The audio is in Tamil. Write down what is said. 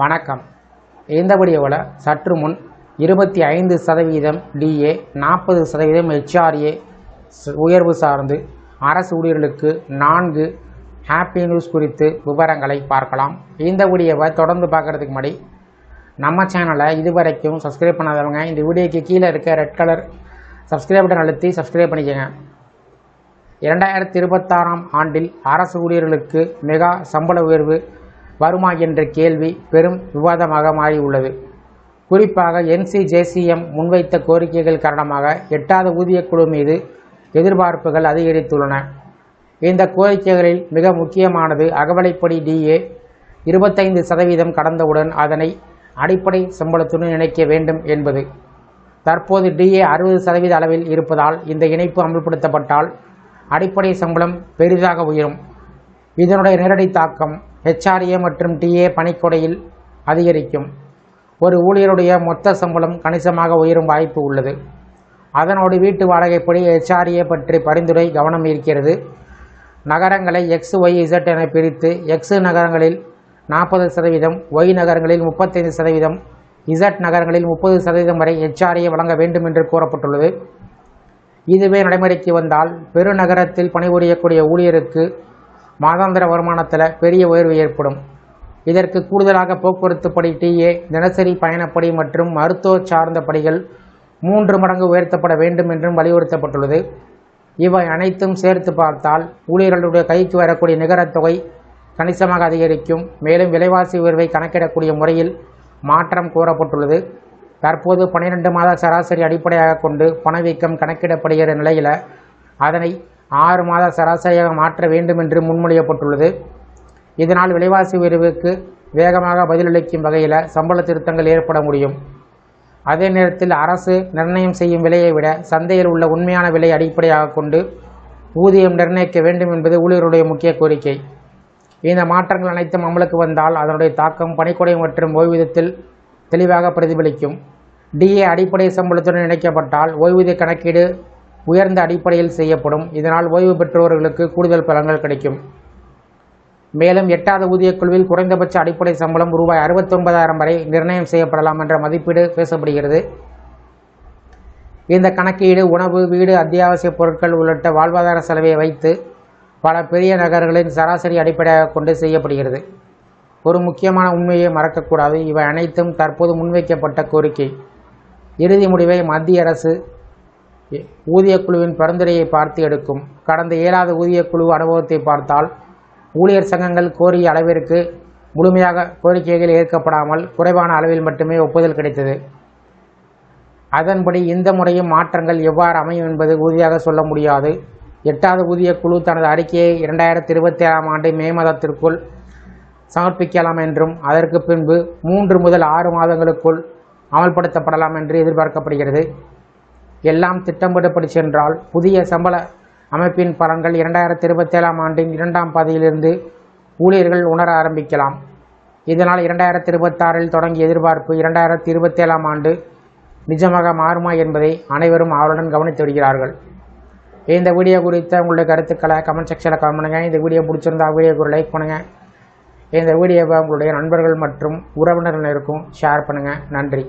வணக்கம். இந்த வீடியோவில் சற்று முன் 25% DA 40% HRA உயர்வு சார்ந்து அரசு ஊழியர்களுக்கு 4 ஹாப்பி நியூஸ் குறித்து விவரங்களை பார்க்கலாம். இந்த வீடியோவை தொடர்ந்து பார்க்குறதுக்கு முன்னாடி நம்ம சேனலை இதுவரைக்கும் சப்ஸ்கிரைப் பண்ணாதவங்க இந்த வீடியோக்கு கீழே இருக்க ரெட் கலர் சப்ஸ்கிரைப் பட்டன் அழுத்தி சப்ஸ்கிரைப் பண்ணிக்கோங்க. 2026ஆம் ஆண்டில் அரசு ஊழியர்களுக்கு மெகா சம்பள உயர்வு வருமா என்ற கேள்வி பெரும் விவாதமாக மாறியுள்ளது. குறிப்பாக NCJCM முன்வைத்த கோரிக்கைகள் காரணமாக 8வது ஊதியக்குழு மீது எதிர்பார்ப்புகள் அதிகரித்துள்ளன. இந்த கோரிக்கைகளில் மிக முக்கியமானது அகவிலைப்படி DA 25% கடந்தவுடன் அதனை அடிப்படை சம்பளத்துடன் இணைக்க வேண்டும் என்பது. தற்போது DA 60% அளவில் இருப்பதால் இந்த இணைப்பு அமல்படுத்தப்பட்டால் அடிப்படை சம்பளம் பெரிதாக உயரும். இதனுடைய நேரடி தாக்கம் HRA மற்றும் TA பணிக்கொடையில் அதிகரிக்கும். ஒரு ஊழியருடைய மொத்த சம்பளம் கணிசமாக உயரும் வாய்ப்பு உள்ளது. அதனோடு வீட்டு வாடகைப்படி HRA பற்றி பரிந்துரை கவனம் இருக்கிறது. நகரங்களை XYZ என பிரித்து X நகரங்களில் 40%, Y நகரங்களில் 35%, Z நகரங்களில் 30% வரை HRA வழங்க வேண்டும் என்று கூறப்பட்டுள்ளது. இதுவே நடைமுறைக்கு வந்தால் பெருநகரத்தில் பணிபுரியக்கூடிய ஊழியருக்கு மாதாந்திர வருமானத்தில் பெரிய உயர்வு ஏற்படும். இதற்கு கூடுதலாக போக்குவரத்து படி TA, தினசரி பயணப்படி மற்றும் மருத்துவ சார்ந்த படிகள் 3 மடங்கு உயர்த்தப்பட வேண்டும் என்றும் வலியுறுத்தப்பட்டுள்ளது. இவை அனைத்தும் சேர்த்து பார்த்தால் ஊழியர்களுடைய கைக்கு வரக்கூடிய நிகரத் தொகை கணிசமாக அதிகரிக்கும். மேலும் விலைவாசி உயர்வை கணக்கிடக்கூடிய முறையில் மாற்றம் கூறப்பட்டுள்ளது. தற்போது 12 மாத சராசரி அடிப்படையாக கொண்டு பணவீக்கம் கணக்கிடப்படுகிற நிலையில் அதனை 6 மாத சராசரியாக மாற்ற வேண்டும் என்று முன்மொழியப்பட்டுள்ளது. இதனால் விலைவாசி உயர்வுக்கு வேகமாக பதிலளிக்கும் வகையில் சம்பள திருத்தங்கள் ஏற்பட முடியும். அதே நேரத்தில் அரசு நிர்ணயம் செய்யும் விலையை விட சந்தையில் உள்ள உண்மையான விலை அடிப்படையாக கொண்டு ஊதியம் நிர்ணயிக்க வேண்டும் என்பது ஊழியருடைய முக்கிய கோரிக்கை. இந்த மாற்றங்கள் அனைத்தும் அமலுக்கு வந்தால் அதனுடைய தாக்கம் பணிக்கொடை மற்றும் ஓய்வூதியத்தில் தெளிவாக பிரதிபலிக்கும். DA அடிப்படை சம்பளத்துடன் இணைக்கப்பட்டால் ஓய்வூதிய கணக்கீடு உயர்ந்த அடிப்படையில் செய்யப்படும். இதனால் ஓய்வு பெற்றவர்களுக்கு கூடுதல் பலன்கள் கிடைக்கும். மேலும் 8வது ஊதியக்குழுவில் குறைந்தபட்ச அடிப்படை சம்பளம் ரூபாய் 69,000 வரை நிர்ணயம் செய்யப்படலாம் என்ற மதிப்பீடு பேசப்படுகிறது. இந்த கணக்கீடு உணவு, வீடு, அத்தியாவசிய பொருட்கள் உள்ளிட்ட வாழ்வாதார செலவை வைத்து பல பெரிய நகரங்களின் சராசரி அடிப்படையாக கொண்டு செய்யப்படுகிறது. ஒரு முக்கியமான உண்மையை மறக்கக்கூடாது. இவை அனைத்தும் தற்போது முன்வைக்கப்பட்ட கோரிக்கை. இறுதி முடிவை மத்திய அரசு ஊதியக்குழுவின் பரிந்துரையை பார்த்து எடுக்கும். கடந்த 7வது ஊதியக்குழு அனுபவத்தை பார்த்தால் ஊழியர் சங்கங்கள் கோரிய அளவிற்கு முழுமையாக கோரிக்கைகள் ஏற்கப்படாமல் குறைவான அளவில் மட்டுமே ஒப்புதல் கிடைத்தது. அதன்படி இந்த முறையும் மாற்றங்கள் எவ்வாறு அமையும் என்பது உறுதியாக சொல்ல முடியாது. 8வது ஊதியக்குழு தனது அறிக்கையை 2027ஆம் ஆண்டு மே மாதத்திற்குள் சமர்ப்பிக்கலாம் என்றும் அதற்கு பின்பு 3 முதல் 6 மாதங்களுக்குள் அமல்படுத்தப்படலாம் என்று எதிர்பார்க்கப்படுகிறது. எல்லாம் திட்டமிடப்படி சென்றால் புதிய சம்பள அமைப்பின் பலன்கள் 2027ஆம் ஆண்டின் 2ஆம் பாதியிலிருந்து ஊழியர்கள் உணர ஆரம்பிக்கலாம். இதனால் 2026இல் தொடங்கிய எதிர்பார்ப்பு 2027ஆம் ஆண்டு நிஜமாக மாறுமா என்பதை அனைவரும் ஆவலுடன் கவனித்து வருகிறார்கள். இந்த வீடியோ குறித்த உங்களுடைய கருத்துக்களை கமெண்ட் செக்ஷனில் கமெண்ட் பண்ணுங்கள். இந்த வீடியோ பிடிச்சிருந்தா வீடியோக்கு ஒரு லைக் பண்ணுங்கள். இந்த வீடியோவை உங்களுடைய நண்பர்கள் மற்றும் உறவினர்களுக்கும் ஷேர் பண்ணுங்கள். நன்றி.